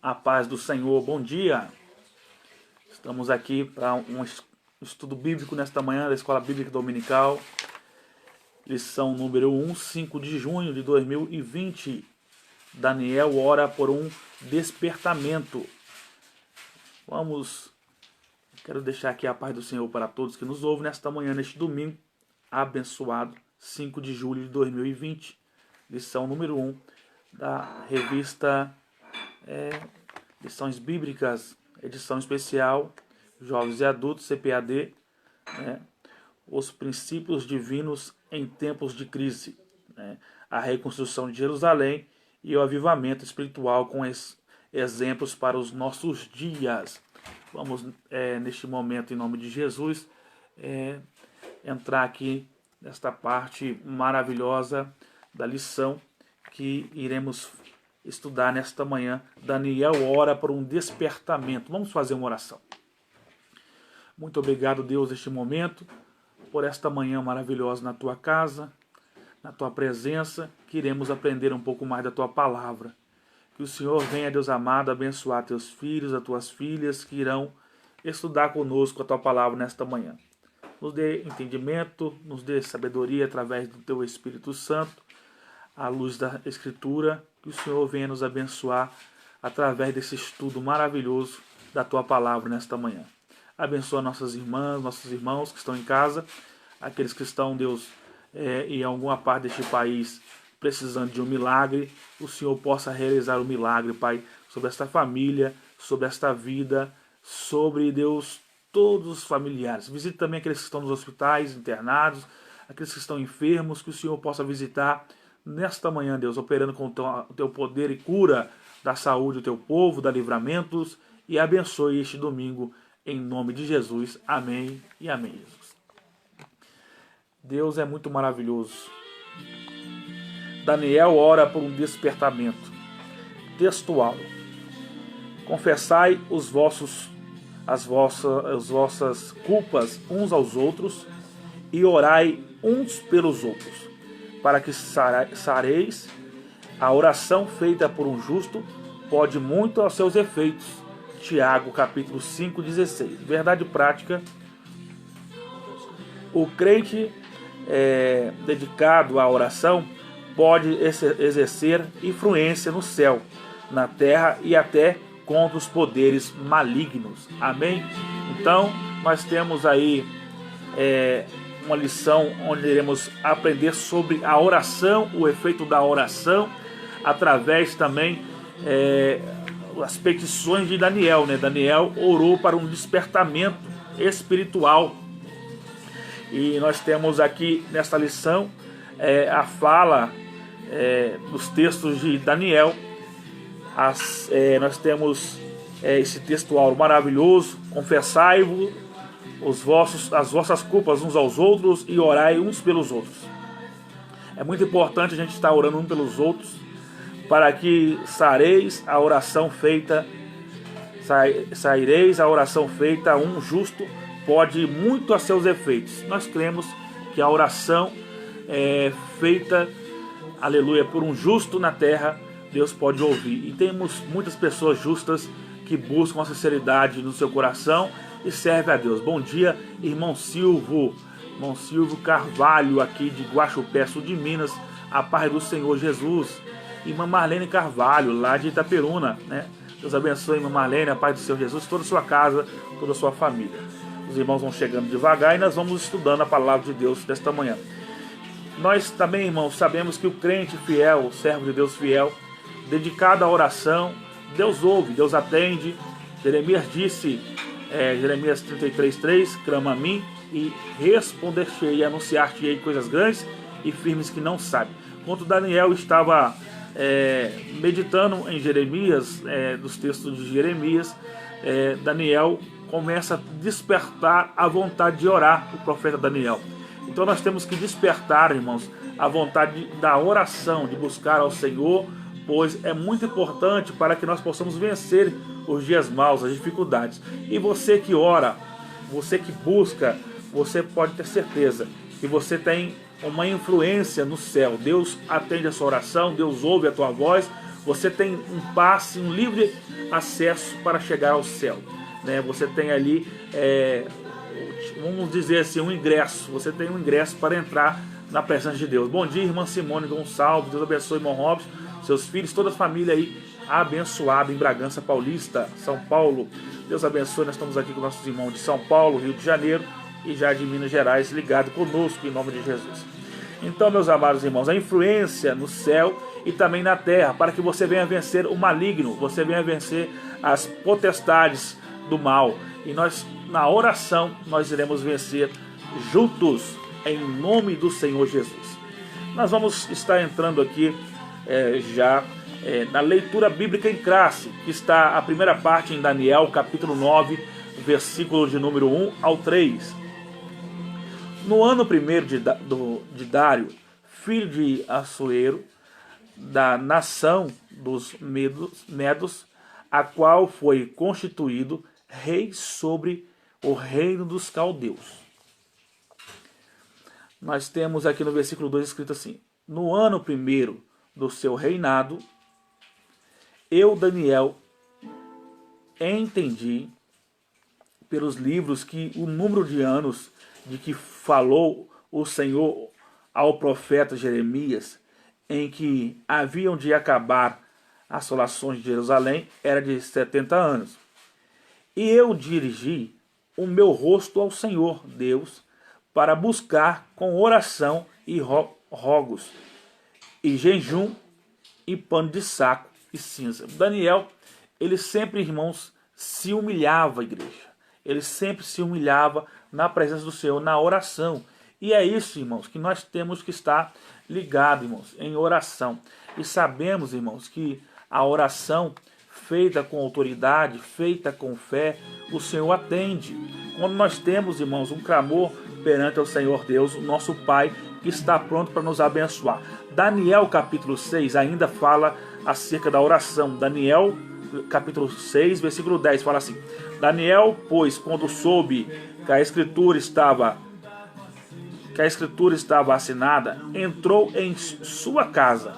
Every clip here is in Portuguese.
A paz do Senhor, bom dia. Estamos aqui para um estudo bíblico nesta manhã da Escola Bíblica Dominical. Lição número 1, 5 de junho de 2020. Daniel ora por um despertamento. Quero deixar aqui a paz do Senhor para todos que nos ouvem nesta manhã, neste domingo abençoado, 5 de julho de 2020. Lição número 1 da revista Lições Bíblicas, edição especial, Jovens e Adultos, CPAD, os princípios divinos em tempos de crise, a reconstrução de Jerusalém e o avivamento espiritual com exemplos para os nossos dias. Vamos, neste momento, em nome de Jesus, entrar aqui nesta parte maravilhosa da lição que iremos estudar nesta manhã. Daniel ora por um despertamento. Vamos fazer uma oração. Muito obrigado, Deus, neste momento, por esta manhã maravilhosa na tua casa, na tua presença, que iremos aprender um pouco mais da tua palavra. Que o Senhor venha, Deus amado, abençoar teus filhos, as tuas filhas que irão estudar conosco a tua palavra nesta manhã. Nos dê entendimento, nos dê sabedoria através do teu Espírito Santo, à luz da Escritura. Que o Senhor venha nos abençoar através desse estudo maravilhoso da tua palavra nesta manhã. Abençoa nossas irmãs, nossos irmãos que estão em casa, aqueles que estão, Deus, em alguma parte deste país precisando de um milagre. O Senhor possa realizar o milagre, Pai, sobre esta família, sobre esta vida, sobre, Deus, todos os familiares. Visite também aqueles que estão nos hospitais, internados, aqueles que estão enfermos, que o Senhor possa visitar nesta manhã, Deus, operando com o teu poder e cura da saúde do teu povo, da livramentos, e abençoe este domingo em nome de Jesus. Amém e amém, Jesus. Deus é muito maravilhoso. Daniel ora por um despertamento. Textual. Confessai as vossas culpas uns aos outros e orai uns pelos outros, para que sareis. A oração feita por um justo pode muito aos seus efeitos. Tiago, capítulo 5, 16. Verdade prática. O crente dedicado à oração pode exercer influência no céu, na terra e até contra os poderes malignos. Amém? Então, nós temos aí uma lição onde iremos aprender sobre a oração, o efeito da oração, através também as petições de Daniel. Daniel orou para um despertamento espiritual. E nós temos aqui nesta lição a fala dos textos de Daniel. Nós temos esse textual maravilhoso: confessai-vos as vossas culpas uns aos outros e orai uns pelos outros. É muito importante a gente estar orando uns pelos outros, para que saireis a oração feita a um justo pode ir muito a seus efeitos. Nós cremos que a oração feita, aleluia, por um justo na terra, Deus pode ouvir. E temos muitas pessoas justas que buscam a sinceridade no seu coração e servem a Deus. Bom dia, irmão Silvio Carvalho, aqui de Guaxupé, sul de Minas. A paz do Senhor Jesus. Irmã Marlene Carvalho, lá de Itaperuna, Deus abençoe, irmã Marlene, a paz do Senhor Jesus, toda a sua casa, toda a sua família. Os irmãos vão chegando devagar e nós vamos estudando a palavra de Deus desta manhã. Nós também, irmãos, sabemos que o crente fiel, o servo de Deus fiel, dedicado à oração, Deus ouve, Deus atende. Jeremias disse, Jeremias 33:3, clama a mim e responder-te-ei, anunciar-te-ei coisas grandes e firmes que não sabe. Enquanto Daniel estava meditando em Jeremias, dos textos de Jeremias, Daniel começa a despertar a vontade de orar, o profeta Daniel. Então nós temos que despertar, irmãos, a vontade da oração, de buscar ao Senhor, pois é muito importante para que nós possamos vencer os dias maus, as dificuldades. E você que ora, você que busca, você pode ter certeza que você tem uma influência no céu. Deus atende a sua oração, Deus ouve a tua voz, você tem um passe, um livre acesso para chegar ao céu, né? Você tem ali, vamos dizer assim, um ingresso. Você tem um ingresso para entrar na presença de Deus. Bom dia, irmã Simone Gonçalves. Deus abençoe, irmão Robson, seus filhos, toda a família aí abençoada em Bragança Paulista, São Paulo. Deus abençoe. Nós estamos aqui com nossos irmãos de São Paulo, Rio de Janeiro e já de Minas Gerais, ligado conosco em nome de Jesus. Então, meus amados irmãos, a influência no céu e também na terra, para que você venha vencer o maligno, você venha vencer as potestades do mal. E nós, na oração, nós iremos vencer juntos, em nome do Senhor Jesus. Nós vamos estar entrando aqui na leitura bíblica em classe, que está a primeira parte em Daniel, capítulo 9, versículo de número 1 ao 3. No ano primeiro de Dário, filho de Assuero, da nação dos Medos, a qual foi constituído rei sobre o reino dos caldeus. Nós temos aqui no versículo 2 escrito assim: no ano primeiro do seu reinado, eu, Daniel, entendi pelos livros que o número de anos de que falou o Senhor ao profeta Jeremias, em que haviam de acabar as assolações de Jerusalém, era de 70 anos. E eu dirigi o meu rosto ao Senhor Deus, para buscar com oração e rogos, e jejum, e pano de saco e cinza. Daniel, ele sempre, irmãos, se humilhava, igreja. Ele sempre se humilhava na presença do Senhor, na oração. E é isso, irmãos, que nós temos que estar ligados, irmãos, em oração. E sabemos, irmãos, que a oração feita com autoridade, feita com fé, o Senhor atende. Quando nós temos, irmãos, um clamor perante o Senhor Deus, o nosso Pai, que está pronto para nos abençoar. Daniel capítulo 6 ainda fala acerca da oração. Daniel capítulo 6, versículo 10 fala assim: Daniel, pois, quando soube que a escritura estava assinada, entrou em sua casa.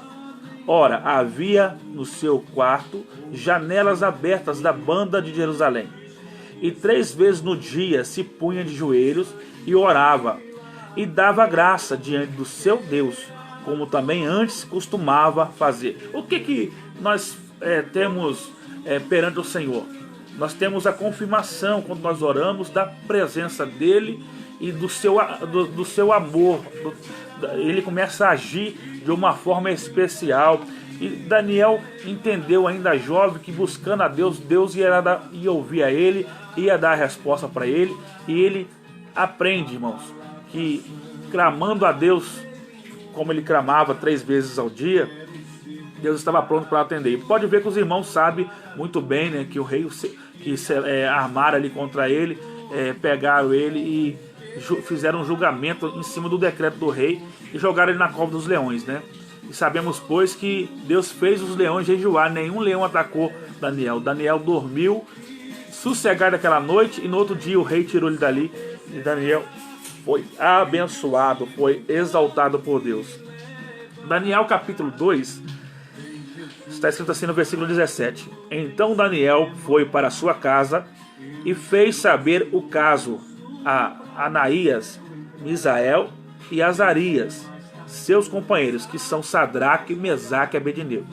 Ora, havia no seu quarto janelas abertas da banda de Jerusalém. E 3 vezes no dia se punha de joelhos e orava, e dava graça diante do seu Deus, como também antes costumava fazer. O que nós temos perante o Senhor? Nós temos a confirmação, quando nós oramos, da presença dEle e do seu amor. Ele começa a agir de uma forma especial. E Daniel entendeu, ainda jovem, que buscando a Deus, Deus ia ouvir a ele, ia dar a resposta para ele. E ele aprende, irmãos, que clamando a Deus, como ele clamava 3 vezes ao dia, Deus estava pronto para atender. E pode ver que os irmãos sabem muito bem, né, que o rei armaram ali contra ele, pegaram ele e fizeram um julgamento em cima do decreto do rei e jogaram ele na cova dos leões, né? E sabemos, pois, que Deus fez os leões jejuar, nenhum leão atacou Daniel. Daniel dormiu sossegado aquela noite e no outro dia o rei tirou ele dali e Daniel foi abençoado, foi exaltado por Deus. Daniel capítulo 2 está escrito assim no versículo 17: Então Daniel foi para sua casa e fez saber o caso a Anaías, Misael e Azarias, seus companheiros, que são Sadraque, Mesaque e Abednego,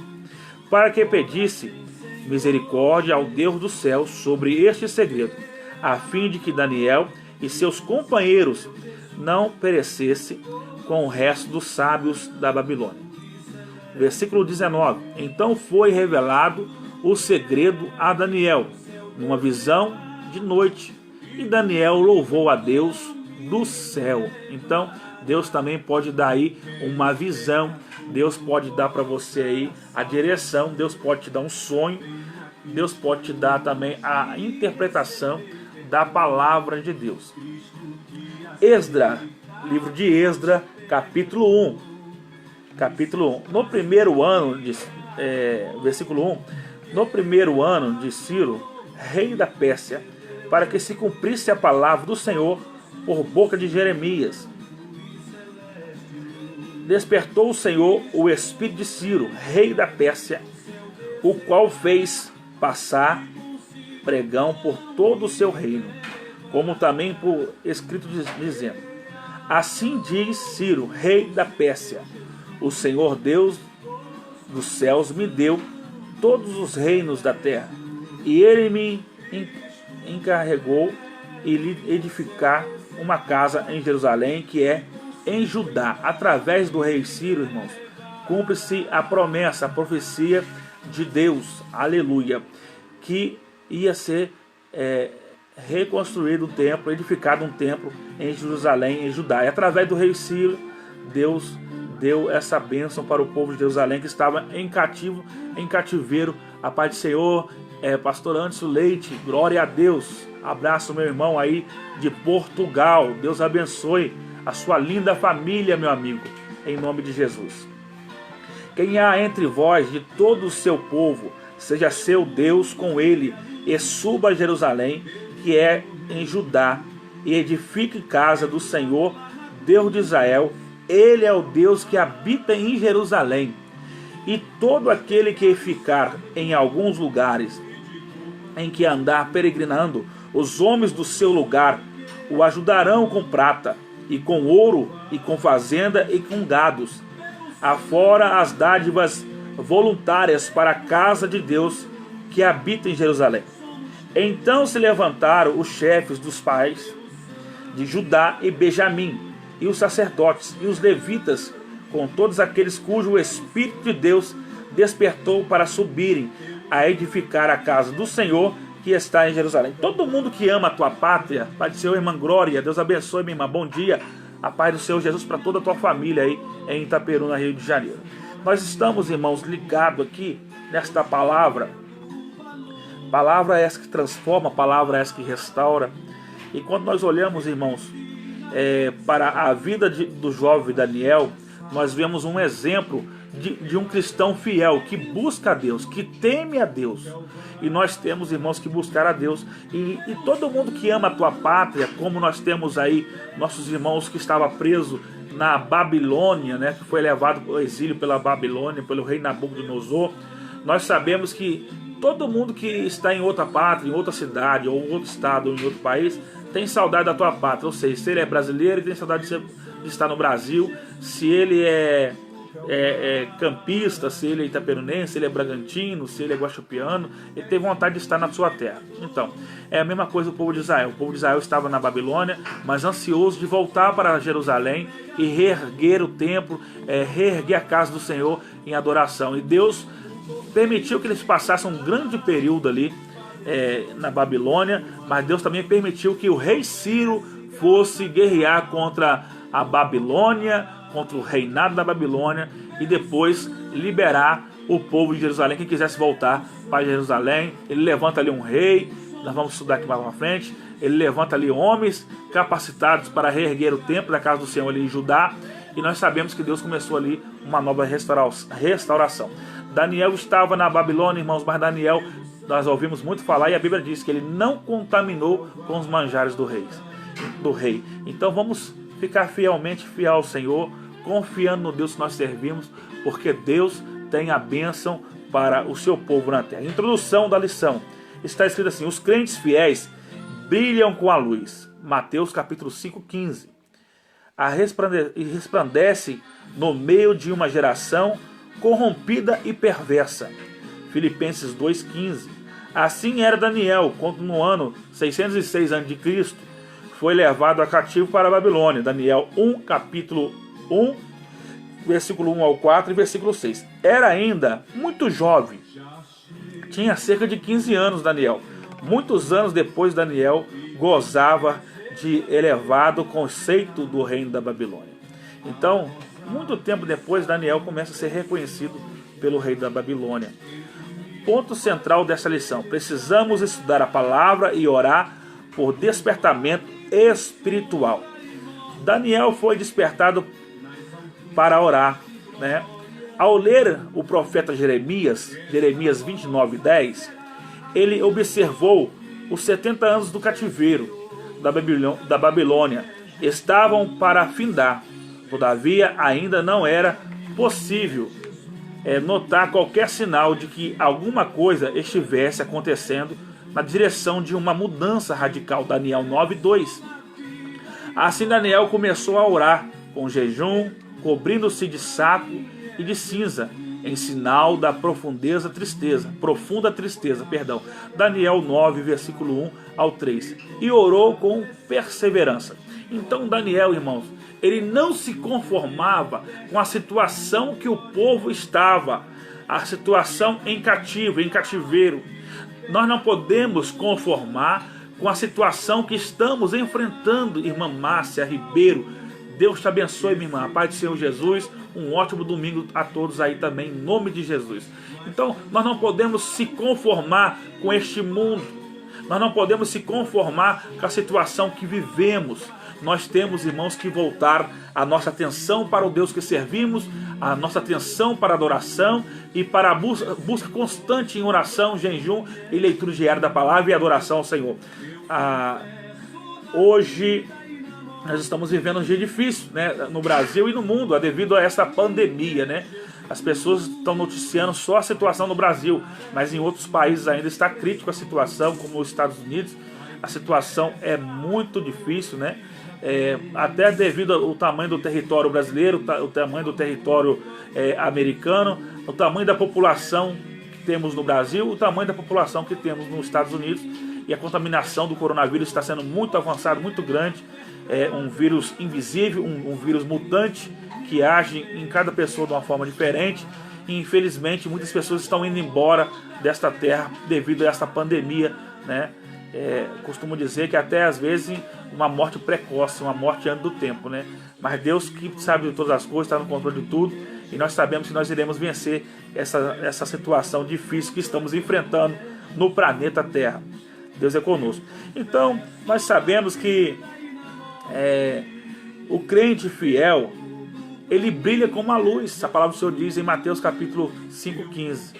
para que pedisse misericórdia ao Deus do céu sobre este segredo, a fim de que Daniel e seus companheiros não perecessem com o resto dos sábios da Babilônia. Versículo 19: Então foi revelado o segredo a Daniel, numa visão de noite, e Daniel louvou a Deus do céu. Então, Deus também pode dar aí uma visão, Deus pode dar para você aí a direção, Deus pode te dar um sonho, Deus pode te dar também a interpretação da palavra de Deus. Esdra, livro de Esdra, capítulo 1. Capítulo 1. No primeiro ano versículo 1. No primeiro ano de Ciro, rei da Pérsia, para que se cumprisse a palavra do Senhor por boca de Jeremias, despertou o Senhor o espírito de Ciro, rei da Pérsia, o qual fez passar pregão por todo o seu reino, como também por escrito dizendo: assim diz Ciro, rei da Pérsia, o Senhor Deus dos céus me deu todos os reinos da terra, e ele me encarregou de lhe edificar uma casa em Jerusalém, que é em Judá. Através do rei Ciro, irmãos, cumpre-se a promessa, a profecia de Deus, aleluia, que ia ser reconstruído um templo, edificado um templo em Jerusalém, em Judá. E através do rei Ciro, Deus deu essa bênção para o povo de Jerusalém, que estava em cativeiro. A paz do Senhor, pastor Anderson Leite, glória a Deus. Abraço, meu irmão aí de Portugal. Deus abençoe a sua linda família, meu amigo, em nome de Jesus. Quem há entre vós de todo o seu povo, seja seu Deus com ele, e suba a Jerusalém, que é em Judá, e edifique casa do Senhor, Deus de Israel. Ele é o Deus que habita em Jerusalém. E todo aquele que ficar em alguns lugares em que andar peregrinando, os homens do seu lugar o ajudarão com prata, e com ouro, e com fazenda, e com gados, afora as dádivas voluntárias para a casa de Deus que habita em Jerusalém. Então se levantaram os chefes dos pais de Judá e Benjamim, e os sacerdotes e os levitas, com todos aqueles cujo Espírito de Deus despertou para subirem a edificar a casa do Senhor que está em Jerusalém. Todo mundo que ama a tua pátria, Pai do Senhor, irmã Glória, Deus abençoe, minha irmã, bom dia, a paz do Senhor Jesus para toda a tua família aí em Itaperuna, Rio de Janeiro. Nós estamos, irmãos, ligados aqui nesta palavra essa que transforma, palavra essa que restaura. E quando nós olhamos, irmãos, para a vida do jovem Daniel, nós vemos um exemplo de um cristão fiel, que busca a Deus, que teme a Deus. E nós temos, irmãos, que buscar a Deus. E todo mundo que ama a tua pátria, como nós temos aí nossos irmãos que estavam presos na Babilônia, né, que foi levado ao exílio pela Babilônia, pelo rei Nabucodonosor. Nós sabemos que todo mundo que está em outra pátria, em outra cidade, ou em outro estado, ou em outro país, tem saudade da tua pátria. Ou seja, se ele é brasileiro, ele tem saudade de estar no Brasil. Se ele é campista, se ele é itaperunense, se ele é bragantino, se ele é guaxupiano, ele tem vontade de estar na sua terra. Então, é a mesma coisa o povo de Israel. O povo de Israel estava na Babilônia, mas ansioso de voltar para Jerusalém e reerguer o templo, reerguer a casa do Senhor em adoração. E Deus permitiu que eles passassem um grande período ali na Babilônia, mas Deus também permitiu que o rei Ciro fosse guerrear contra a Babilônia, contra o reinado da Babilônia, e depois liberar o povo de Jerusalém. Quem quisesse voltar para Jerusalém, ele levanta ali um rei, nós vamos estudar aqui mais pra frente, ele levanta ali homens capacitados para reerguer o templo da casa do Senhor ali em Judá, e nós sabemos que Deus começou ali uma nova restauração. Daniel estava na Babilônia, irmãos, mas Daniel, nós ouvimos muito falar, e a Bíblia diz que ele não contaminou com os manjares do rei. Então vamos ficar fiel ao Senhor, confiando no Deus que nós servimos, porque Deus tem a bênção para o seu povo na terra. Introdução da lição. Está escrito assim: os crentes fiéis brilham com a luz. Mateus capítulo 5:15. Resplandece no meio de uma geração corrompida e perversa. Filipenses 2:15. Assim era Daniel, quando no ano 606 a.C. foi levado a cativo para a Babilônia. Daniel 1, capítulo 1, versículo 1 ao 4 e versículo 6. Era ainda muito jovem. Tinha cerca de 15 anos, Daniel. Muitos anos depois, Daniel gozava de elevado conceito do reino da Babilônia. Então, muito tempo depois, Daniel começa a ser reconhecido pelo rei da Babilônia. Ponto central dessa lição: precisamos estudar a palavra e orar por despertamento espiritual. Daniel foi despertado para orar, né? Ao ler o profeta Jeremias 29:10, ele observou os 70 anos do cativeiro da Babilônia. Estavam para findar, todavia ainda não era possível notar qualquer sinal de que alguma coisa estivesse acontecendo na direção de uma mudança radical. Daniel 9:2. Assim Daniel começou a orar com jejum, cobrindo-se de saco e de cinza, em sinal da profunda tristeza. Daniel 9, versículo 1 ao 3. E orou com perseverança. Então Daniel, irmãos, ele não se conformava com a situação que o povo estava, a situação em cativeiro. Nós não podemos conformar com a situação que estamos enfrentando, irmã Márcia Ribeiro. Deus te abençoe, minha irmã. A paz do Senhor Jesus. Um ótimo domingo a todos aí também, em nome de Jesus. Então, nós não podemos se conformar com este mundo. Nós não podemos se conformar com a situação que vivemos. Nós temos, irmãos, que voltar a nossa atenção para o Deus que servimos, a nossa atenção para a adoração e para a busca constante em oração, jejum e leitura diária da palavra e adoração ao Senhor. Hoje nós estamos vivendo um dia difícil, né, no Brasil e no mundo, devido a essa pandemia, né? As pessoas estão noticiando só a situação no Brasil, mas em outros países ainda está crítica a situação, como os Estados Unidos. A situação é muito difícil, né? Até devido ao tamanho do território brasileiro, o tamanho do território americano, o tamanho da população que temos no Brasil, o tamanho da população que temos nos Estados Unidos, e a contaminação do coronavírus está sendo muito avançada, muito grande. É um vírus invisível, um vírus mutante que age em cada pessoa de uma forma diferente, e infelizmente muitas pessoas estão indo embora desta terra devido a essa pandemia, né? Costumo dizer que até às vezes uma morte precoce, uma morte antes do tempo, né? Mas Deus, que sabe de todas as coisas, está no controle de tudo, e nós sabemos que nós iremos vencer essa situação difícil que estamos enfrentando no planeta Terra. Deus é conosco. Então nós sabemos que o crente fiel, ele brilha como a luz. A palavra do Senhor diz em Mateus capítulo 5:15.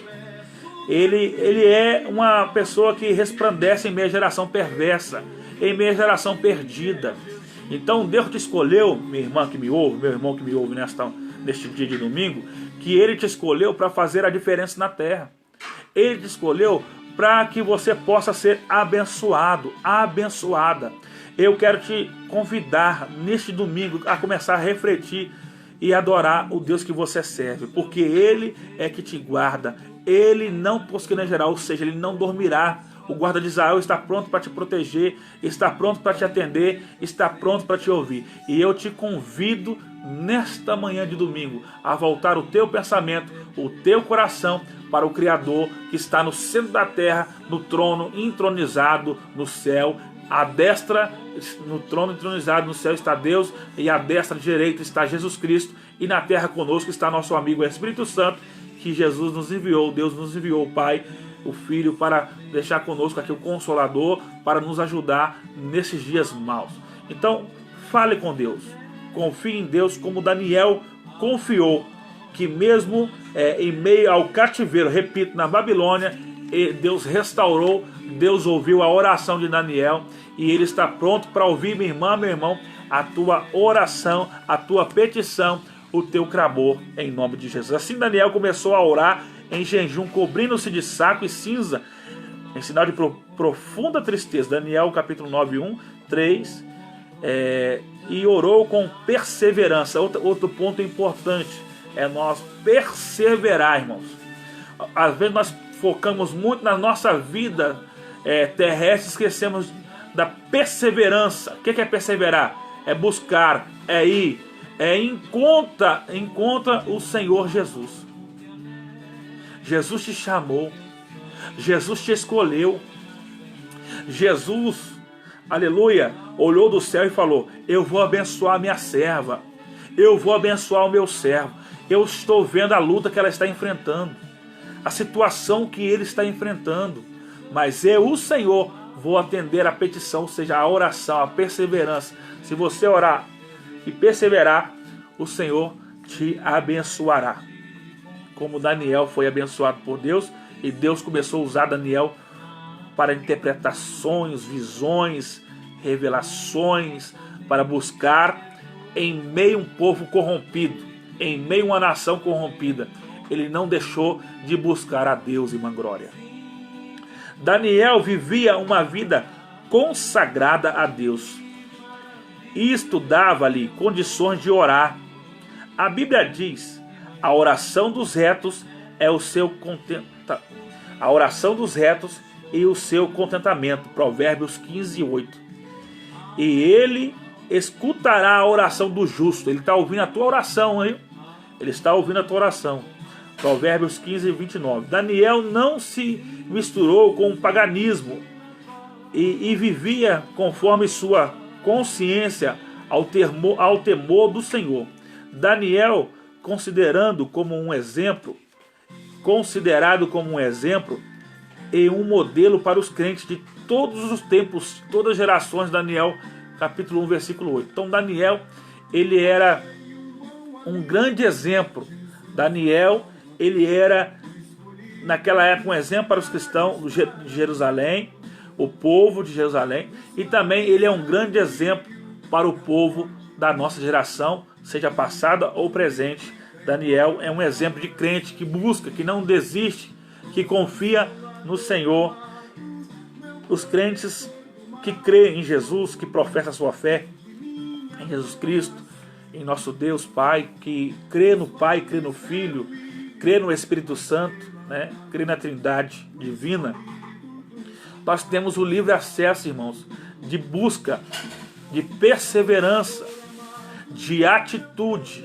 Ele é uma pessoa que resplandece em meio à geração perversa, em meio à geração perdida. Então Deus te escolheu, minha irmã que me ouve, meu irmão que me ouve neste dia de domingo, que Ele te escolheu para fazer a diferença na terra. Ele te escolheu para que você possa ser abençoado, abençoada. Eu quero te convidar neste domingo a começar a refletir e adorar o Deus que você serve, porque Ele é que te guarda. Ele não tosquenejará, ou seja, Ele não dormirá. O guarda de Israel está pronto para te proteger, está pronto para te atender, está pronto para te ouvir. E eu te convido nesta manhã de domingo a voltar o teu pensamento, o teu coração para o Criador que está no centro da terra, no trono entronizado no céu. À destra, no trono entronizado no céu está Deus, e à destra direita está Jesus Cristo, e na terra conosco está nosso amigo Espírito Santo, que Jesus nos enviou, Deus nos enviou, o Pai, o Filho, para deixar conosco aqui o Consolador, para nos ajudar nesses dias maus. Então, fale com Deus, confie em Deus como Daniel confiou, que mesmo em meio ao cativeiro, repito, na Babilônia, Deus restaurou, Deus ouviu a oração de Daniel, e Ele está pronto para ouvir, minha irmã, meu irmão, a tua oração, a tua petição, o teu clamor, em nome de Jesus. Assim Daniel começou a orar em jejum, cobrindo-se de saco e cinza, em sinal de profunda tristeza. Daniel capítulo 9, 1, 3, e orou com perseverança. Outro ponto importante é nós perseverar, irmãos. Às vezes nós focamos muito na nossa vida terrestre, esquecemos da perseverança. O que é perseverar? É buscar, é ir, encontra o Senhor Jesus. Jesus te chamou, Jesus te escolheu, Jesus, aleluia, olhou do céu e falou: eu vou abençoar minha serva, eu vou abençoar o meu servo. Eu estou vendo a luta que ela está enfrentando, a situação que ele está enfrentando, mas eu, o Senhor, vou atender a petição, ou seja, a oração, a perseverança. Se você orar e perseverar, o Senhor te abençoará. Como Daniel foi abençoado por Deus, e Deus começou a usar Daniel para interpretar sonhos, visões, revelações, para buscar em meio a um povo corrompido, em meio a uma nação corrompida, ele não deixou de buscar a Deus, irmã Glória. Daniel vivia uma vida consagrada a Deus. Isto dava-lhe condições de orar. A Bíblia diz: a oração dos retos é o seu a oração dos retos e o seu contentamento. Provérbios 15:8. E ele escutará a oração do justo. Ele está ouvindo a tua oração, hein? Ele está ouvindo a tua oração. Provérbios 15:29. Daniel não se misturou com o paganismo e vivia conforme sua consciência ao temor do Senhor. Daniel, considerado como um exemplo e um modelo para os crentes de todos os tempos, todas as gerações. Daniel, capítulo 1, versículo 8. Então Daniel, ele era um grande exemplo. Daniel, ele era, naquela época, um exemplo para os cristãos de Jerusalém, o povo de Jerusalém, e também ele é um grande exemplo para o povo da nossa geração, seja passada ou presente. Daniel é um exemplo de crente que busca, que não desiste, que confia no Senhor. Os crentes que creem em Jesus, que professam a sua fé em Jesus Cristo, em nosso Deus Pai, que crê no Pai, crê no Filho, crê no Espírito Santo, né? Crê na Trindade Divina. Nós temos o livre acesso, irmãos, de busca, de perseverança, de atitude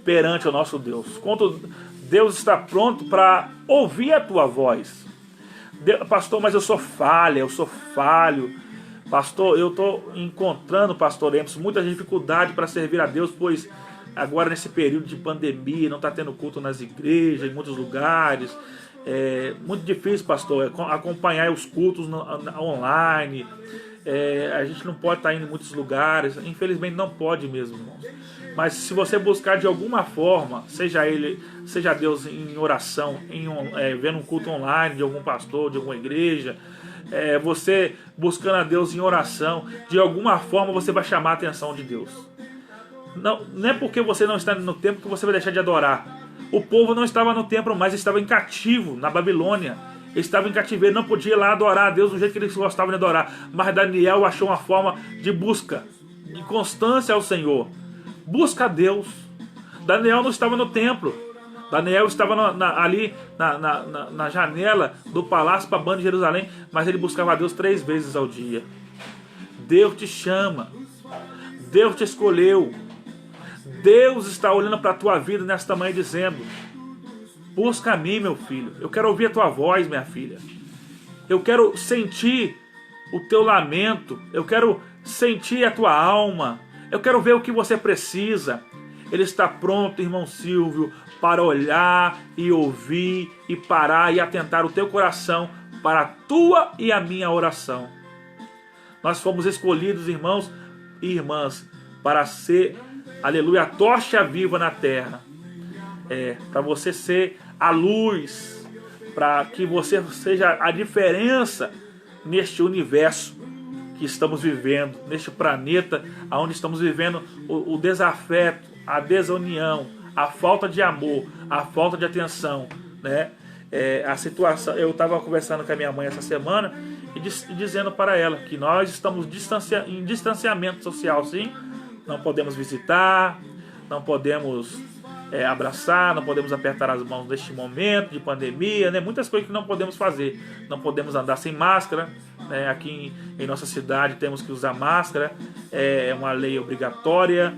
perante o nosso Deus. Quando Deus está pronto para ouvir a tua voz. Pastor, mas eu sou falho. Pastor, eu estou encontrando, pastor Emerson, muita dificuldade para servir a Deus, pois agora nesse período de pandemia não está tendo culto nas igrejas, em muitos lugares. É muito difícil, pastor, acompanhar os cultos online. A gente não pode estar indo em muitos lugares, infelizmente não pode mesmo, irmãos. Mas se você buscar de alguma forma, seja Deus em oração, vendo um culto online de algum pastor, de alguma igreja, você buscando a Deus em oração, de alguma forma você vai chamar a atenção de Deus. Não é porque você não está no templo que você vai deixar de adorar. O povo não estava no templo, mas estava em cativo na Babilônia. Estava em cativeiro, não podia ir lá adorar a Deus do jeito que eles gostavam de adorar. Mas Daniel achou uma forma de busca, de constância ao Senhor. Busca a Deus. Daniel não estava no templo. Daniel estava ali na janela do palácio Pabã de Jerusalém, mas ele buscava a Deus 3 vezes ao dia. Deus te chama. Deus te escolheu. Deus está olhando para a tua vida nesta manhã dizendo: busca a mim, meu filho. Eu quero ouvir a tua voz, minha filha. Eu quero sentir o teu lamento. Eu quero sentir a tua alma. Eu quero ver o que você precisa. Ele está pronto, irmão Silvio, para olhar e ouvir e parar e atentar o teu coração para a tua e a minha oração. Nós fomos escolhidos, irmãos e irmãs, para ser, aleluia, a tocha viva na terra. Para você ser a luz, para que você seja a diferença neste universo que estamos vivendo, neste planeta onde estamos vivendo o desafeto, a desunião, a falta de amor, a falta de atenção, né? A situação. Eu estava conversando com a minha mãe essa semana e dizendo para ela que nós estamos em distanciamento social, sim. Não podemos visitar, não podemos abraçar, não podemos apertar as mãos neste momento de pandemia, né? Muitas coisas que não podemos fazer. Não podemos andar sem máscara, né? Aqui em nossa cidade temos que usar máscara, é uma lei obrigatória,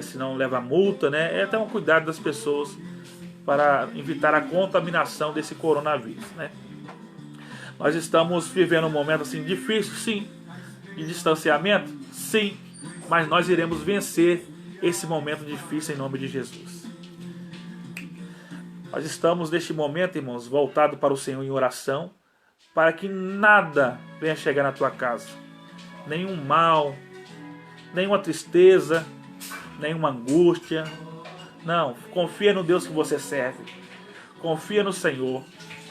senão leva multa, né? Então cuidado das pessoas para evitar a contaminação desse coronavírus, né? Nós estamos vivendo um momento assim difícil, sim, de distanciamento, sim, mas nós iremos vencer esse momento difícil em nome de Jesus. Nós estamos neste momento, irmãos, voltado para o Senhor em oração, para que nada venha chegar na tua casa, nenhum mal, nenhuma tristeza, nenhuma angústia. Não, confia no Deus que você serve, confia no Senhor.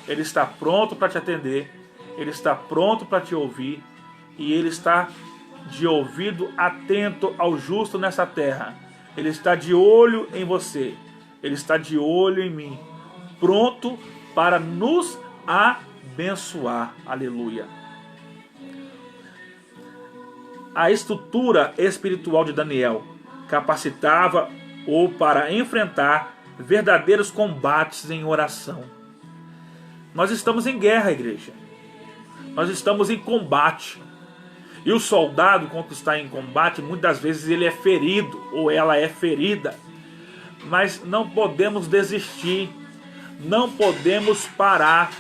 Ele está pronto para te atender, Ele está pronto para te ouvir, e Ele está de ouvido atento ao justo nessa terra. Ele está de olho em você, Ele está de olho em mim, pronto para nos abençoar. Aleluia. A estrutura espiritual de Daniel capacitava-o para enfrentar verdadeiros combates em oração. Nós estamos em guerra, igreja. Nós estamos em combate. E o soldado, quando está em combate, muitas vezes ele é ferido ou ela é ferida. Mas não podemos desistir, não podemos parar,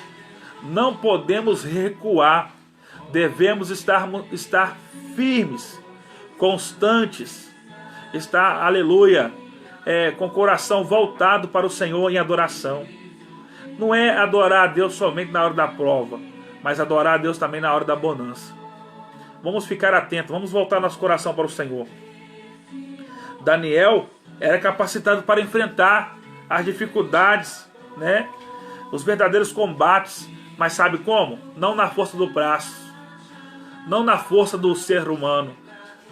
não podemos recuar. Devemos estar firmes, constantes, estar, aleluia, com o coração voltado para o Senhor em adoração. Não é adorar a Deus somente na hora da prova, mas adorar a Deus também na hora da bonança. Vamos ficar atentos, vamos voltar nosso coração para o Senhor. Daniel era capacitado para enfrentar as dificuldades, né? Os verdadeiros combates, mas sabe como? Não na força do braço, não na força do ser humano,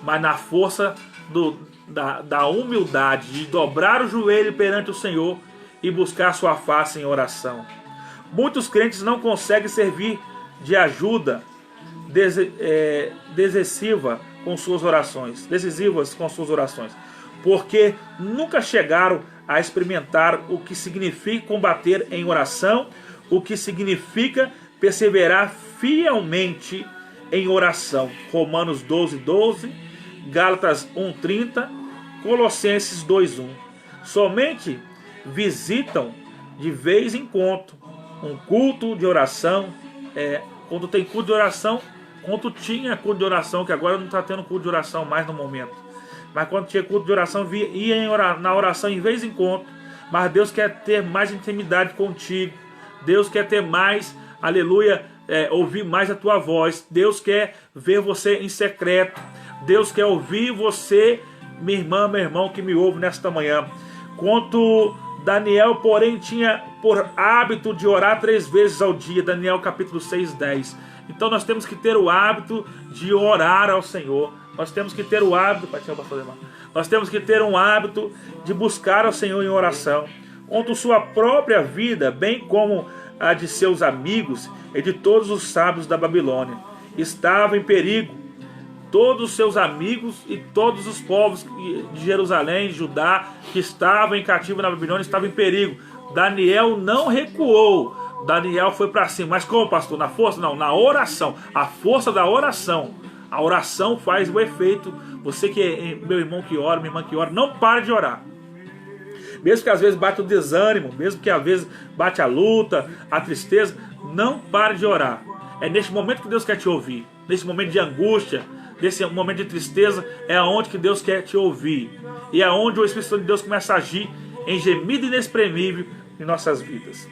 mas na força da humildade, de dobrar o joelho perante o Senhor e buscar sua face em oração. Muitos crentes não conseguem servir de ajuda decisivas com suas orações, porque nunca chegaram a experimentar o que significa combater em oração, o que significa perseverar fielmente em oração. Romanos 12:12, Gálatas 1:30, Colossenses 2:1. Somente visitam de vez em quando um culto de oração. Quando tem culto de oração, quando tinha culto de oração, que agora não está tendo culto de oração mais no momento, mas quando tinha culto de oração, ia na oração em vez em quando. Mas Deus quer ter mais intimidade contigo, Deus quer ter mais, aleluia, ouvir mais a tua voz. Deus quer ver você em secreto, Deus quer ouvir você, minha irmã, meu irmão que me ouve nesta manhã. Quanto Daniel, porém, tinha por hábito de orar 3 vezes ao dia. Daniel capítulo 6:10. Então nós temos que ter o hábito de orar ao Senhor. Nós temos que ter o hábito, nós temos que ter um hábito de buscar ao Senhor em oração. Quanto sua própria vida, bem como a de seus amigos e de todos os sábios da Babilônia, estava em perigo. Todos os seus amigos e todos os povos de Jerusalém, de Judá, que estavam em cativo na Babilônia, estavam em perigo. Daniel não recuou. Daniel foi para cima. Mas como, pastor? Na força? Não, na oração. A força da oração. A oração faz o efeito. Você que é meu irmão que ora, minha irmã que ora, não pare de orar. Mesmo que às vezes bate o desânimo, mesmo que às vezes bate a luta, a tristeza, não pare de orar. É neste momento que Deus quer te ouvir. Nesse momento de angústia, nesse momento de tristeza, é aonde que Deus quer te ouvir. E é onde o Espírito Santo de Deus começa a agir em gemido inexprimível em nossas vidas.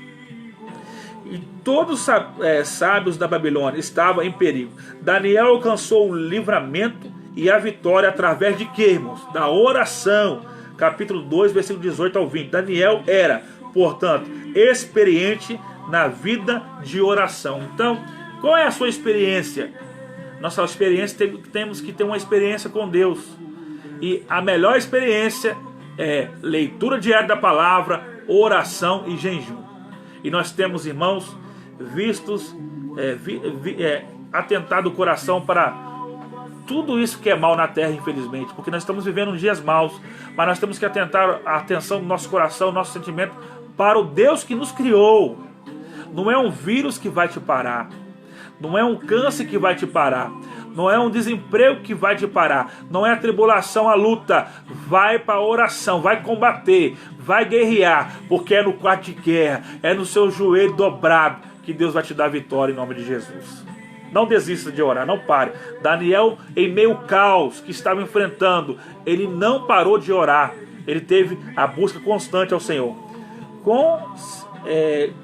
E todos os sábios da Babilônia estavam em perigo. Daniel alcançou o livramento e a vitória através de quê, irmãos? Da oração. Capítulo 2, versículo 18 ao 20. Daniel era, portanto, experiente na vida de oração. Então, qual é a sua experiência? Nossa experiência, temos que ter uma experiência com Deus. E a melhor experiência é leitura diária da palavra, oração e jejum. E nós temos, irmãos, atentado o coração para tudo isso que é mal na terra, infelizmente. Porque nós estamos vivendo dias maus, mas nós temos que atentar a atenção do nosso coração, nosso sentimento para o Deus que nos criou. Não é um vírus que vai te parar. Não é um câncer que vai te parar. Não é um desemprego que vai te parar. Não é a tribulação, a luta. Vai para a oração, vai combater, vai guerrear. Porque é no quarto de guerra, é no seu joelho dobrado que Deus vai te dar vitória em nome de Jesus. Não desista de orar, não pare. Daniel, em meio ao caos que estava enfrentando, ele não parou de orar. Ele teve a busca constante ao Senhor.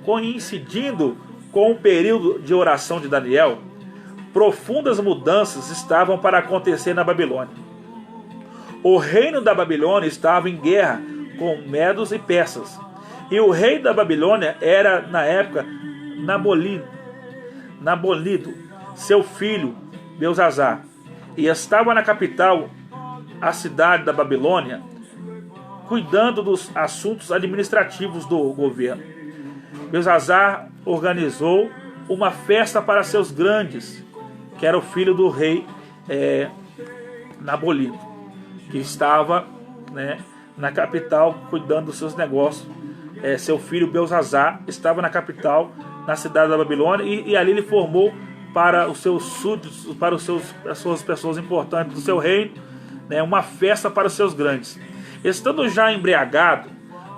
Coincidindo com o período de oração de Daniel, profundas mudanças estavam para acontecer na Babilônia. O reino da Babilônia estava em guerra com medos e persas. E o rei da Babilônia era, na época, Nabonido, seu filho Belzazar. E estava na capital, a cidade da Babilônia, cuidando dos assuntos administrativos do governo. Belzazar organizou uma festa para seus grandes, que era o filho do rei Nabonido, que estava, né, na capital cuidando dos seus negócios. Seu filho Belzazar estava na capital, na cidade da Babilônia, e ali ele formou para os seus súditos, para as suas pessoas importantes do seu reino, né, uma festa para os seus grandes. Estando já embriagado,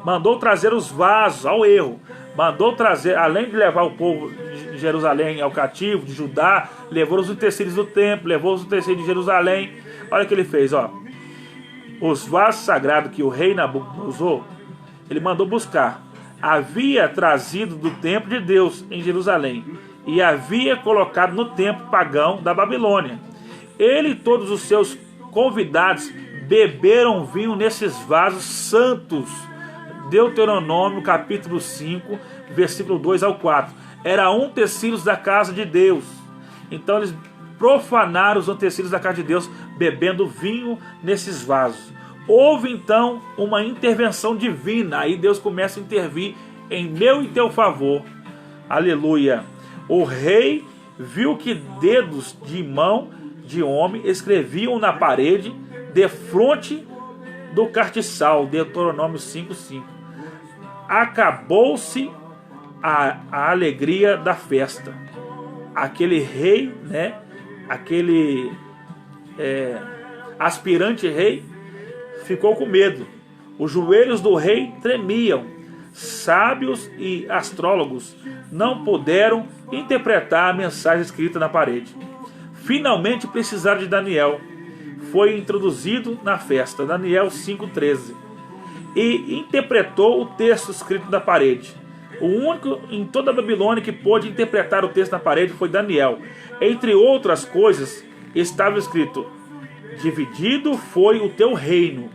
mandou trazer os vasos, ao erro, mandou trazer, além de levar o povo de Jerusalém ao cativo, de Judá, levou os utensílios do templo, levou os utensílios de Jerusalém. Olha o que ele fez, ó. Os vasos sagrados que o rei Nabucodonosor, ele mandou buscar, havia trazido do templo de Deus em Jerusalém e havia colocado no templo pagão da Babilônia. Ele e todos os seus convidados beberam vinho nesses vasos santos. Deuteronômio capítulo 5, versículo 2 ao 4. Era utensílios da casa de Deus. Então eles profanaram os utensílios da casa de Deus, bebendo vinho nesses vasos. Houve então uma intervenção divina. Aí Deus começa a intervir em meu e teu favor. Aleluia. O rei viu que dedos de mão de homem escreviam na parede defronte do cartiçal. Deuteronômio 5:5. Acabou-se a alegria da festa. Aquele rei, né? Aquele aspirante rei ficou com medo. Os joelhos do rei tremiam. Sábios e astrólogos não puderam interpretar a mensagem escrita na parede. Finalmente precisaram de Daniel. Foi introduzido na festa, Daniel 5:13, e interpretou o texto escrito na parede. O único em toda a Babilônia que pôde interpretar o texto na parede foi Daniel. Entre outras coisas, estava escrito: dividido foi o teu reino,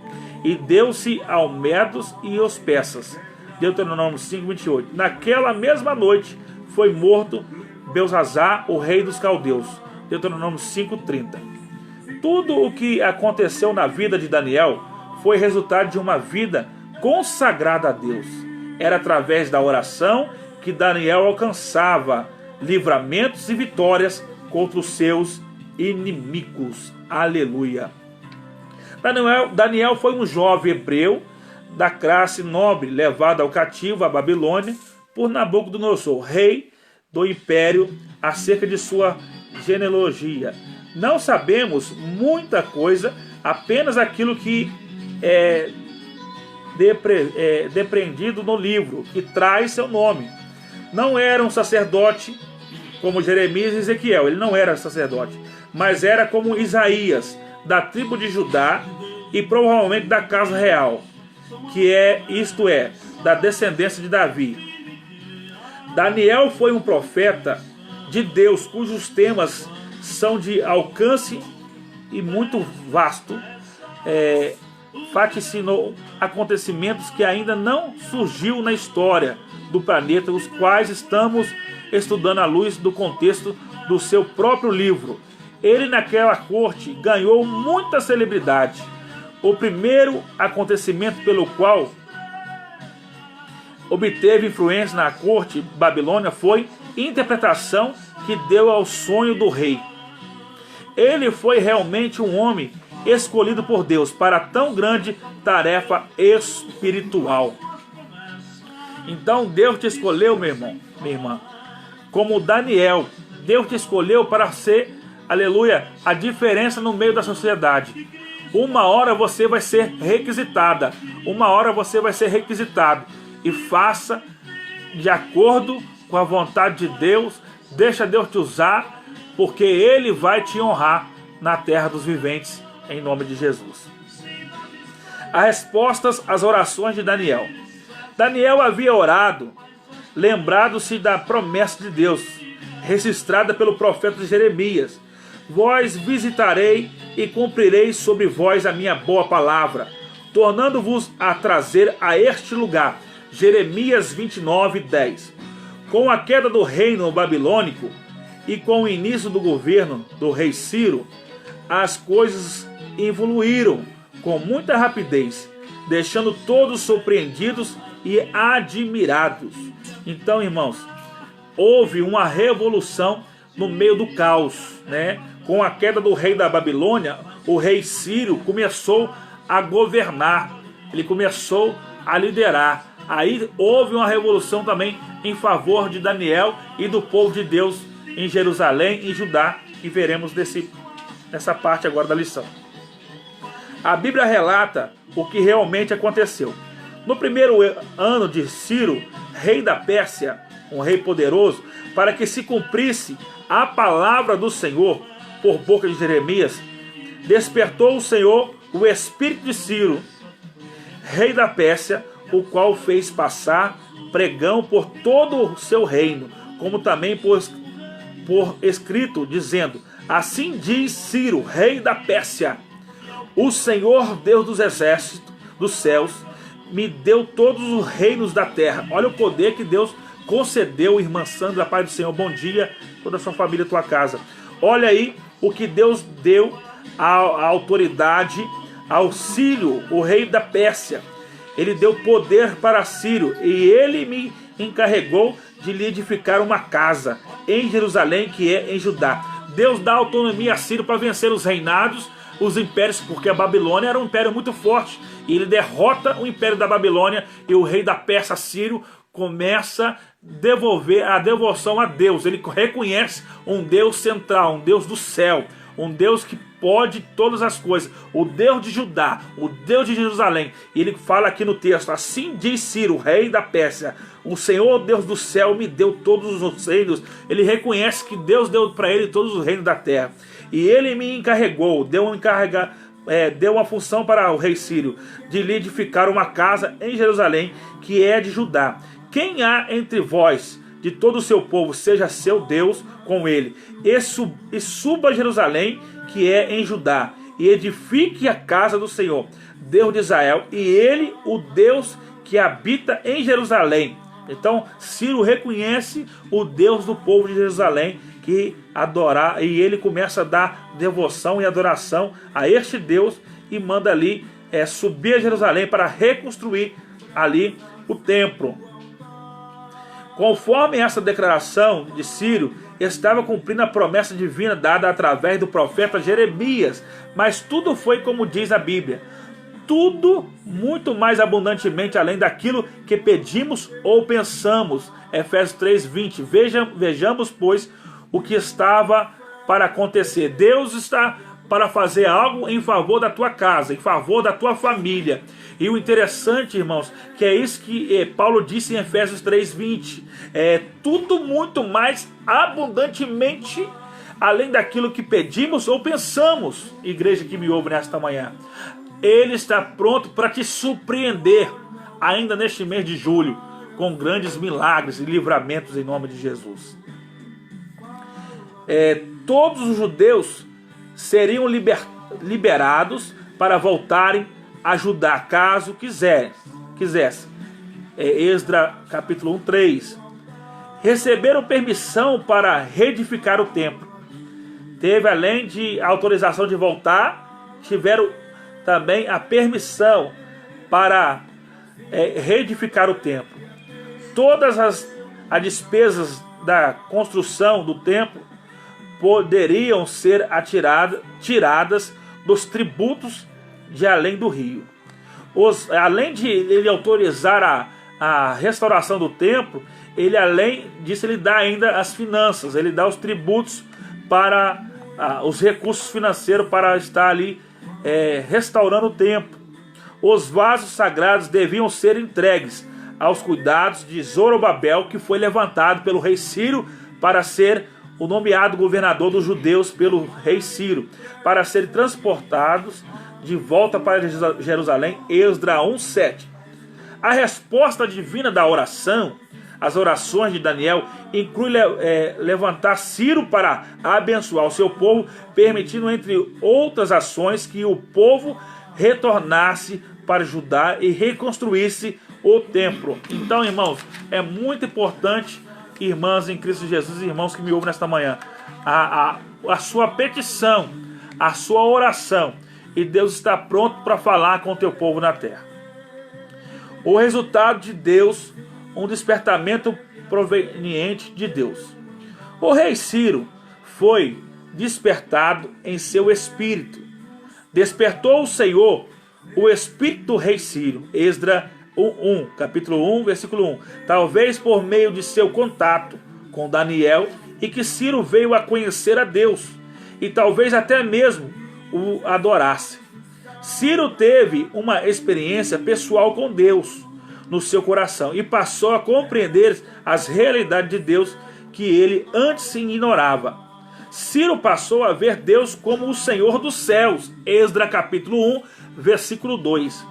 e deu-se aos medos e aos persas. Deuteronômio 5:28. Naquela mesma noite foi morto Belzazar, o rei dos caldeus. Deuteronômio 5:30. Tudo o que aconteceu na vida de Daniel foi resultado de uma vida consagrada a Deus. Era através da oração que Daniel alcançava livramentos e vitórias contra os seus inimigos. Aleluia. Daniel foi um jovem hebreu da classe nobre, levado ao cativo à Babilônia por Nabucodonosor, rei do império, acerca de sua genealogia. Não sabemos muita coisa, apenas aquilo que é depreendido no livro, que traz seu nome. Não era um sacerdote como Jeremias e Ezequiel, ele não era sacerdote, mas era como Isaías, da tribo de Judá e provavelmente da casa real, isto é, da descendência de Davi. Daniel foi um profeta de Deus, cujos temas são de alcance e muito vasto. Vaticinou acontecimentos que ainda não surgiu na história do planeta, os quais estamos estudando à luz do contexto do seu próprio livro. Ele naquela corte ganhou muita celebridade. O primeiro acontecimento pelo qual obteve influência na corte babilônica foi a interpretação que deu ao sonho do rei. Ele foi realmente um homem escolhido por Deus para tão grande tarefa espiritual. Então Deus te escolheu, meu irmão, minha irmã, como Daniel. Deus te escolheu para ser, aleluia, a diferença no meio da sociedade. Uma hora você vai ser requisitada, uma hora você vai ser requisitado, e faça de acordo com a vontade de Deus. Deixa Deus te usar, porque Ele vai te honrar na terra dos viventes, em nome de Jesus. As respostas às orações de Daniel. Daniel havia orado, lembrado-se da promessa de Deus, registrada pelo profeta Jeremias: vós visitarei e cumprirei sobre vós a minha boa palavra, tornando-vos a trazer a este lugar. Jeremias 29:10. Com a queda do reino babilônico e com o início do governo do rei Ciro, as coisas evoluíram com muita rapidez, deixando todos surpreendidos e admirados. Então, irmãos, houve uma revolução no meio do caos, né? Com a queda do rei da Babilônia, o rei Ciro começou a governar, ele começou a liderar. Aí houve uma revolução também em favor de Daniel e do povo de Deus em Jerusalém e Judá, que veremos nessa parte agora da lição. A Bíblia relata o que realmente aconteceu. No primeiro ano de Ciro, rei da Pérsia, um rei poderoso, para que se cumprisse a palavra do Senhor por boca de Jeremias, despertou o Senhor o espírito de Ciro, rei da Pérsia, o qual fez passar pregão por todo o seu reino, como também por escrito, dizendo: assim diz Ciro, rei da Pérsia, o Senhor Deus dos exércitos dos céus me deu todos os reinos da terra. Olha o poder que Deus concedeu, irmã Sandra, paz do Senhor, bom dia, toda a sua família, tua casa. Olha aí o que Deus deu a autoridade ao Ciro, o rei da Pérsia. Ele deu poder para Ciro e ele me encarregou de lhe edificar uma casa em Jerusalém, que é em Judá. Deus dá autonomia a Ciro para vencer os reinados, os impérios, porque a Babilônia era um império muito forte. E ele derrota o império da Babilônia e o rei da Pérsia, Ciro, começa a devolver a devoção a Deus. Ele reconhece um Deus central, um Deus do céu, um Deus que pode todas as coisas, o Deus de Judá, o Deus de Jerusalém. E ele fala aqui no texto: assim diz Ciro, rei da Pérsia, o Senhor Deus do céu me deu todos os reinos. Ele reconhece que Deus deu para ele todos os reinos da terra. E ele me encarregou, deu uma função para o rei Ciro, de lhe edificar uma casa em Jerusalém, que é de Judá. Quem há entre vós, de todo o seu povo, seja seu Deus com ele, e suba a Jerusalém, que é em Judá, e edifique a casa do Senhor, Deus de Israel, e ele, o Deus que habita em Jerusalém. Então Ciro reconhece o Deus do povo de Jerusalém, que adorar, e ele começa a dar devoção e adoração a este Deus, e manda ali subir a Jerusalém para reconstruir ali o templo. Conforme essa declaração de Ciro, estava cumprindo a promessa divina dada através do profeta Jeremias, mas tudo foi como diz a Bíblia, tudo muito mais abundantemente além daquilo que pedimos ou pensamos. Efésios 3:20. Vejamos, pois, o que estava para acontecer. Deus está para fazer algo em favor da tua casa, em favor da tua família. E o interessante, irmãos, que é isso que Paulo disse em Efésios 3:20. É tudo muito mais abundantemente além daquilo que pedimos ou pensamos. Igreja que me ouve nesta manhã, Ele está pronto para te surpreender ainda neste mês de julho, com grandes milagres e livramentos em nome de Jesus. Todos os judeus seriam liberados para voltarem a Judá, caso quisessem. Esdras capítulo 1:3. Receberam permissão para reedificar o templo. Teve, além de autorização de voltar, tiveram também a permissão para reedificar o templo. Todas as despesas da construção do templo poderiam ser tiradas dos tributos de além do rio. Além de ele autorizar a restauração do templo, ele, além disso, ele dá ainda as finanças, ele dá os tributos para os recursos financeiros para estar ali restaurando o templo. Os vasos sagrados deviam ser entregues aos cuidados de Zorobabel, que foi levantado pelo rei Ciro para ser o nomeado governador dos judeus pelo rei Ciro, para serem transportados de volta para Jerusalém. Esdras 1:7. A resposta divina da oração, as orações de Daniel, inclui levantar Ciro para abençoar o seu povo, permitindo, entre outras ações, que o povo retornasse para Judá e reconstruísse o templo. Então, irmãos, é muito importante, irmãs em Cristo Jesus, irmãos que me ouvem nesta manhã, a sua petição, a sua oração, e Deus está pronto para falar com o teu povo na terra. o resultado de Deus, um despertamento proveniente de Deus. O rei Ciro foi despertado em seu espírito. Despertou o Senhor o espírito do rei Ciro. Esdras 1, capítulo 1, versículo 1. Talvez por meio de seu contato com Daniel, e que Ciro veio a conhecer a Deus, e talvez até mesmo o adorasse. Ciro teve uma experiência pessoal com Deus no seu coração e passou a compreender as realidades de Deus que ele antes ignorava. Ciro passou a ver Deus como o Senhor dos céus. Esdras capítulo 1, versículo 2.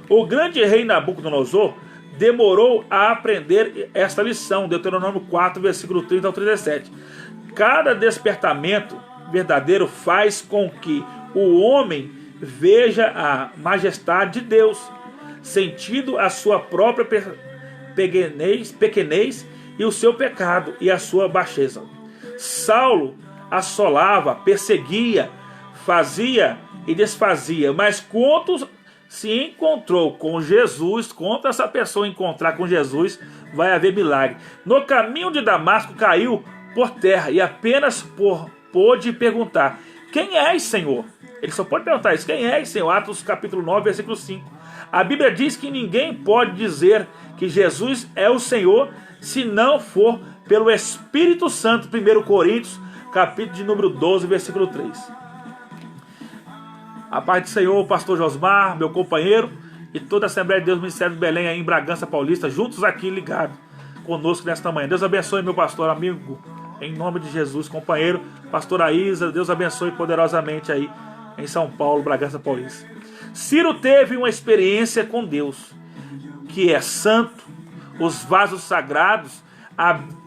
O grande rei Nabucodonosor demorou a aprender esta lição. Deuteronômio 4, versículo 30 ao 37. Cada despertamento verdadeiro faz com que o homem veja a majestade de Deus, sentindo a sua própria pequenez e o seu pecado e a sua baixeza. Saulo assolava, perseguia, fazia e desfazia, mas quando se encontrou com Jesus, quando essa pessoa encontrar com Jesus, vai haver milagre. No caminho de Damasco caiu por terra e apenas pôde perguntar: quem és, Senhor? Ele só pode perguntar isso: quem és, Senhor? Atos capítulo 9, versículo 5. A Bíblia diz que ninguém pode dizer que Jesus é o Senhor se não for pelo Espírito Santo. 1 Coríntios capítulo de número 12, versículo 3. A paz do Senhor, pastor Josmar, meu companheiro, e toda a Assembleia de Deus, Ministério de Belém, aí em Bragança Paulista, juntos aqui ligados conosco nesta manhã. Deus abençoe, meu pastor, amigo, em nome de Jesus, companheiro, pastora Isa, Deus abençoe poderosamente aí em São Paulo, Bragança Paulista. Ciro teve uma experiência com Deus, que é santo. Os vasos sagrados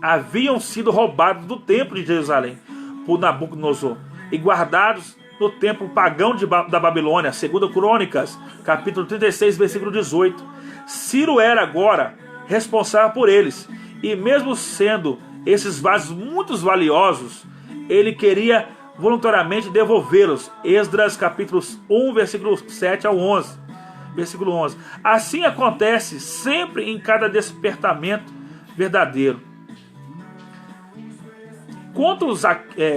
haviam sido roubados do templo de Jerusalém por Nabucodonosor e guardados no templo pagão da Babilônia. 2 Crônicas, capítulo 36, versículo 18. Ciro era agora responsável por eles, e mesmo sendo esses vasos muito valiosos, ele queria voluntariamente devolvê-los. Esdras capítulo 1, versículo 7 ao 11. Versículo 11. Assim acontece sempre em cada despertamento verdadeiro. Quando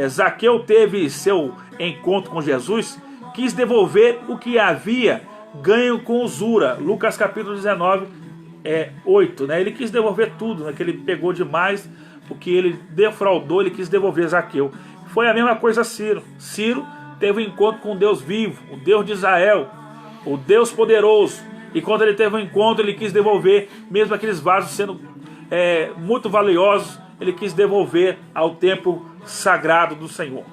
Zaqueu teve seu encontro com Jesus, quis devolver o que havia ganho com usura. Lucas capítulo 19, 8. Ele quis devolver tudo, que ele pegou demais, o que ele defraudou, ele quis devolver Zaqueu. Foi a mesma coisa Ciro. Ciro teve um encontro com o Deus vivo, o Deus de Israel, o Deus poderoso. E quando ele teve um encontro, ele quis devolver, mesmo aqueles vasos sendo muito valiosos, ele quis devolver ao templo sagrado do Senhor.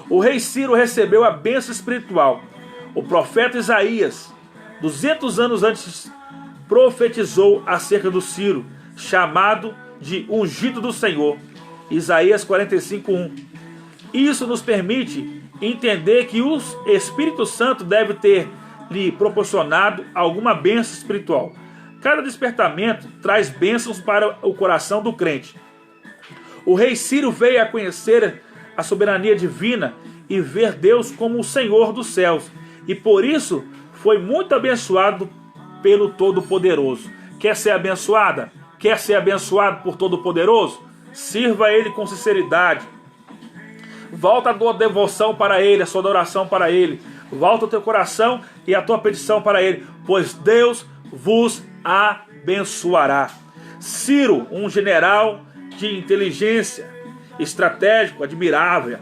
O rei Ciro recebeu a bênção espiritual. O profeta Isaías, 200 anos antes, profetizou acerca do Ciro, chamado de ungido do Senhor. Isaías 45:1. Isso nos permite entender que o Espírito Santo deve ter lhe proporcionado alguma bênção espiritual. Cada despertamento traz bênçãos para o coração do crente. O rei Ciro veio a conhecer a soberania divina e ver Deus como o Senhor dos céus, e por isso foi muito abençoado pelo Todo-Poderoso. Quer ser abençoada? Quer ser abençoado por Todo-Poderoso? Sirva a Ele com sinceridade. Volta a tua devoção para Ele, a sua adoração para Ele. Volta o teu coração e a tua petição para Ele, pois Deus vos abençoará. Ciro, um general de inteligência, estratégico, admirável,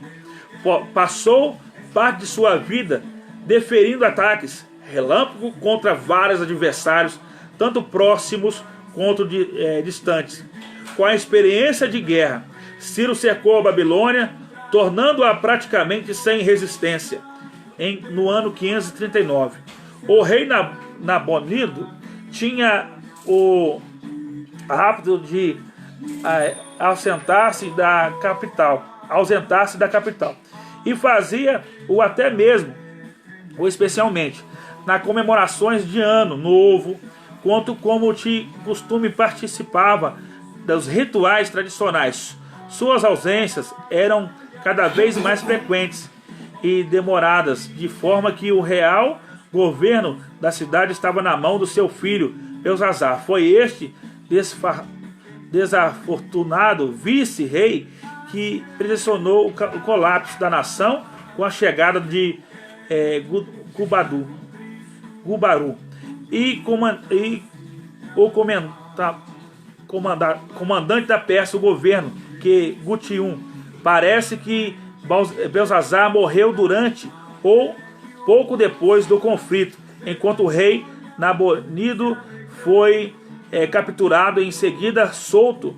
passou parte de sua vida deferindo ataques relâmpago contra vários adversários, tanto próximos quanto distantes. Com a experiência de guerra, Ciro cercou a Babilônia, tornando-a praticamente sem resistência, no ano 539. O rei Nabonido tinha o hábito de ausentar-se da capital, e fazia-o até mesmo, ou especialmente, nas comemorações de Ano Novo, quanto como de costume participava dos rituais tradicionais. Suas ausências eram cada vez mais frequentes e demoradas, de forma que o real governo da cidade estava na mão do seu filho Belzazar. Foi este desafortunado vice-rei que presionou o colapso da nação com a chegada de Gubaru e o comandante da Pérsia, o governo, que Gutium. Parece que Belzazar morreu durante ou pouco depois do conflito, enquanto o rei Nabonido foi capturado e em seguida solto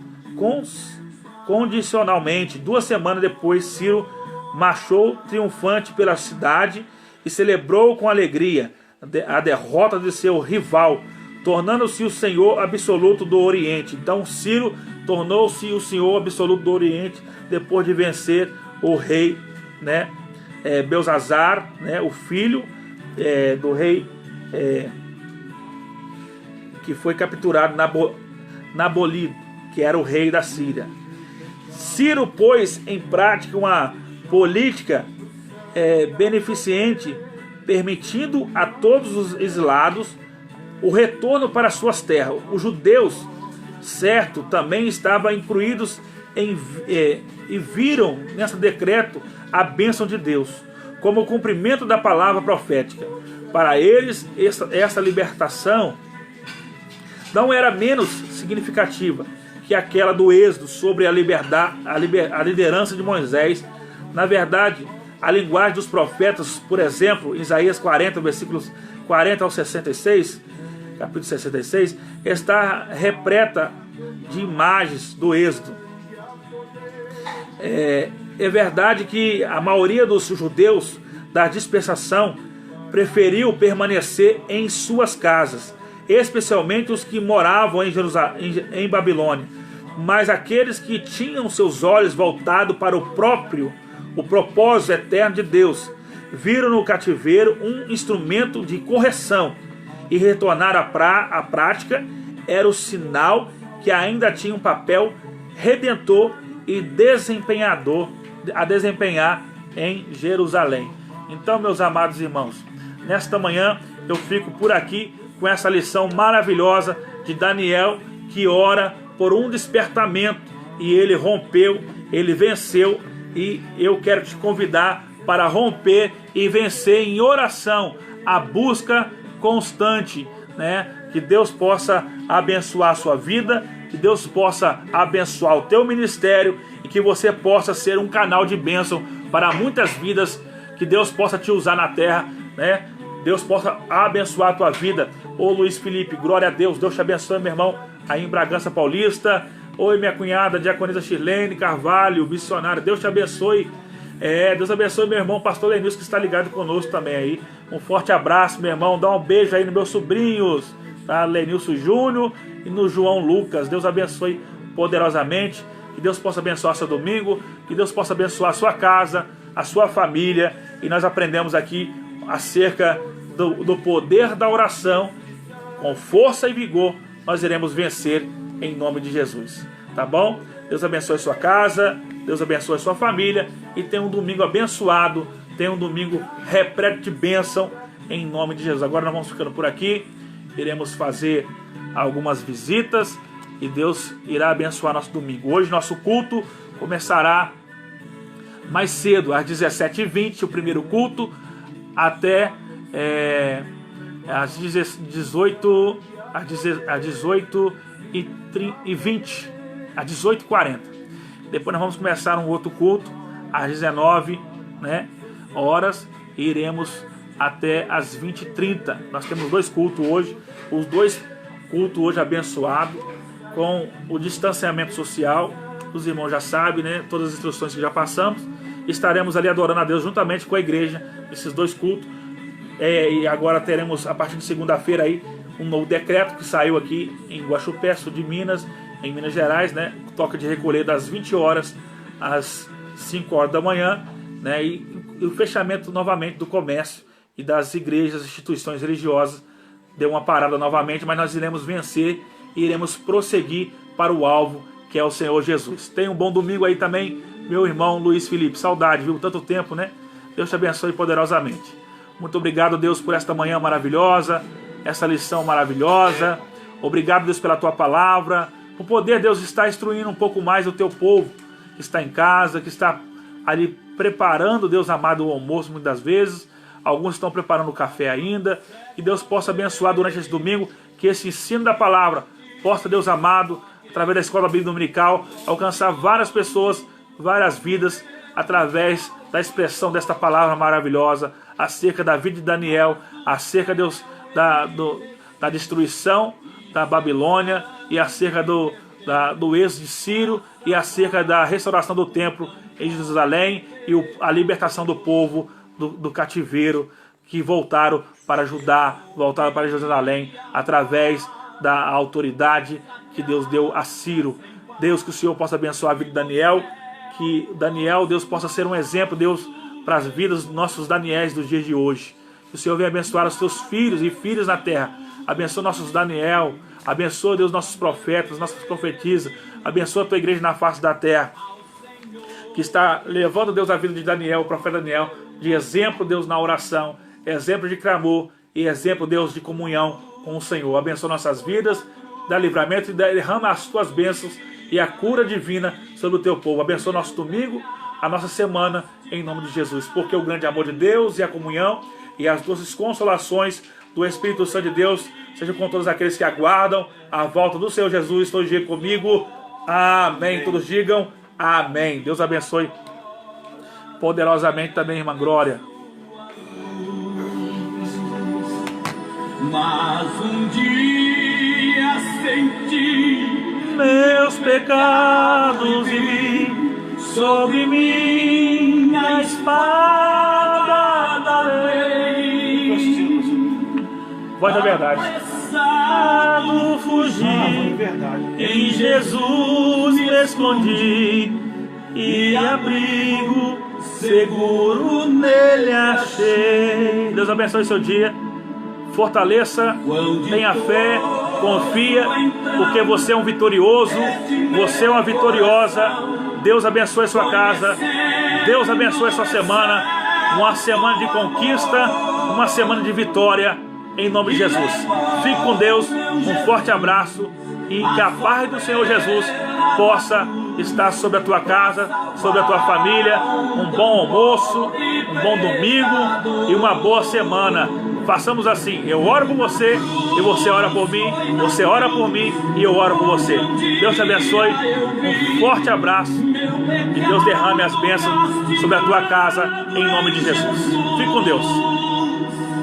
condicionalmente. 2 semanas depois, Ciro marchou triunfante pela cidade e celebrou com alegria a derrota de seu rival, tornando-se o senhor absoluto do Oriente. Então Ciro tornou-se o senhor absoluto do Oriente depois de vencer o rei, né, Belzazar, né, o filho do rei que foi capturado, Nabonido, que era o rei da Síria. Ciro pôs em prática uma política beneficente, permitindo a todos os exilados o retorno para suas terras. Os judeus, certo, também estavam incluídos e viram nesse decreto a bênção de Deus, como o cumprimento da palavra profética. Para eles, essa libertação não era menos significativa que aquela do êxodo sobre a liderança de Moisés. Na verdade, a linguagem dos profetas, por exemplo, em Isaías 40, versículos 40 ao 66, capítulo 66, está repleta de imagens do êxodo. É verdade que a maioria dos judeus da dispersação preferiu permanecer em suas casas, especialmente os que moravam em Babilônia. Mas aqueles que tinham seus olhos voltados para o propósito eterno de Deus, viram no cativeiro um instrumento de correção, e retornar à prática era o sinal que ainda tinha um papel redentor e a desempenhar em Jerusalém. Então, meus amados irmãos, nesta manhã eu fico por aqui com essa lição maravilhosa de Daniel, que ora por um despertamento, e ele rompeu, ele venceu, e eu quero te convidar para romper e vencer em oração, a busca constante, né? Que Deus possa abençoar a sua vida, que Deus possa abençoar o teu ministério e que você possa ser um canal de bênção para muitas vidas, que Deus possa te usar na terra, né? Deus possa abençoar a tua vida. Ô Luiz Felipe, glória a Deus, Deus te abençoe, meu irmão, aí em Bragança Paulista. Oi, minha cunhada, diaconisa Shirlene Carvalho, missionária, Deus te abençoe. Deus abençoe meu irmão, pastor Lenilson, que está ligado conosco também aí. Um forte abraço, meu irmão, dá um beijo aí nos meus sobrinhos, tá? Lenilson Júnior e no João Lucas. Deus abençoe poderosamente, que Deus possa abençoar seu domingo, que Deus possa abençoar a sua casa, a sua família. E nós aprendemos aqui acerca do poder da oração. Com força e vigor nós iremos vencer em nome de Jesus, tá bom? Deus abençoe sua casa, Deus abençoe sua família e tenha um domingo abençoado, tenha um domingo repleto de bênção em nome de Jesus. Agora nós vamos ficando por aqui, iremos fazer algumas visitas e Deus irá abençoar nosso domingo. Hoje nosso culto começará mais cedo, às 17h20, o primeiro culto, até às 18h20, às 18h40. Depois nós vamos começar um outro culto às 19, né, horas, e iremos até às 20h30. Nós temos 2 cultos hoje, os 2 cultos hoje abençoados, com o distanciamento social. Os irmãos já sabem, né, todas as instruções que já passamos. Estaremos ali adorando a Deus juntamente com a igreja, esses 2 cultos. E agora teremos, a partir de segunda-feira, aí, um novo decreto que saiu aqui em Guaxupé, sul de Minas, em Minas Gerais, né? Toca de recolher das 20 horas às 5 horas da manhã, né? E o fechamento novamente do comércio e das igrejas, instituições religiosas. Deu uma parada novamente, mas nós iremos vencer e iremos prosseguir para o alvo, que é o Senhor Jesus. Tenha um bom domingo aí também, meu irmão Luiz Felipe. Saudade, viu? Tanto tempo, né? Deus te abençoe poderosamente. Muito obrigado, Deus, por esta manhã maravilhosa, essa lição maravilhosa. Obrigado, Deus, pela tua palavra, por poder, Deus, estar instruindo um pouco mais o teu povo que está em casa, que está ali preparando, Deus amado, o almoço muitas vezes. Alguns estão preparando o café ainda. Que Deus possa abençoar durante esse domingo, que esse ensino da palavra possa, Deus amado, através da Escola Bíblica Dominical, alcançar várias pessoas, várias vidas, através da expressão desta palavra maravilhosa, acerca da vida de Daniel, acerca, Deus, da destruição da Babilônia, e acerca do êxodo de Ciro, e acerca da restauração do templo em Jerusalém, e a libertação do povo do cativeiro, que voltaram para Judá, voltaram para Jerusalém, através da autoridade que Deus deu a Ciro. Deus, que o Senhor possa abençoar a vida de Daniel, que Daniel, Deus, possa ser um exemplo, Deus, para as vidas dos nossos Daniéis dos dias de hoje. Que o Senhor venha abençoar os teus filhos e filhas na terra. Abençoa nossos Daniel, abençoa, Deus, nossos profetas, nossas profetisas, abençoa a tua igreja na face da terra, que está levando, Deus, a vida de Daniel, o profeta Daniel, de exemplo, Deus, na oração, exemplo de clamor e exemplo, Deus, de comunhão com o Senhor. Abençoa nossas vidas, dá livramento e derrama as tuas bênçãos e a cura divina sobre o teu povo. Abençoa nosso domingo, a nossa semana, em nome de Jesus. Porque o grande amor de Deus e a comunhão e as doces consolações do Espírito Santo de Deus sejam com todos aqueles que aguardam a volta do Senhor Jesus. Todo dia comigo. Amém. Todos digam amém. Deus abençoe poderosamente também, irmã Glória. Mas um dia senti meus pecados e vi sobre mim a espada da lei. Voz da verdade. Fugir, em Jesus me escondi e abrigo seguro nele achei. Deus abençoe seu dia. Fortaleça, tenha fé, confia, porque você é um vitorioso, você é uma vitoriosa. Deus abençoe sua casa, Deus abençoe sua semana, uma semana de conquista, uma semana de vitória, em nome de Jesus. Fique com Deus, um forte abraço, e que a paz do Senhor Jesus possa estar sobre a tua casa, sobre a tua família. Um bom almoço, um bom domingo e uma boa semana. Façamos assim: eu oro por você e você ora por mim, você ora por mim e eu oro por você. Deus te abençoe, um forte abraço e Deus derrame as bênçãos sobre a tua casa, em nome de Jesus. Fique com Deus.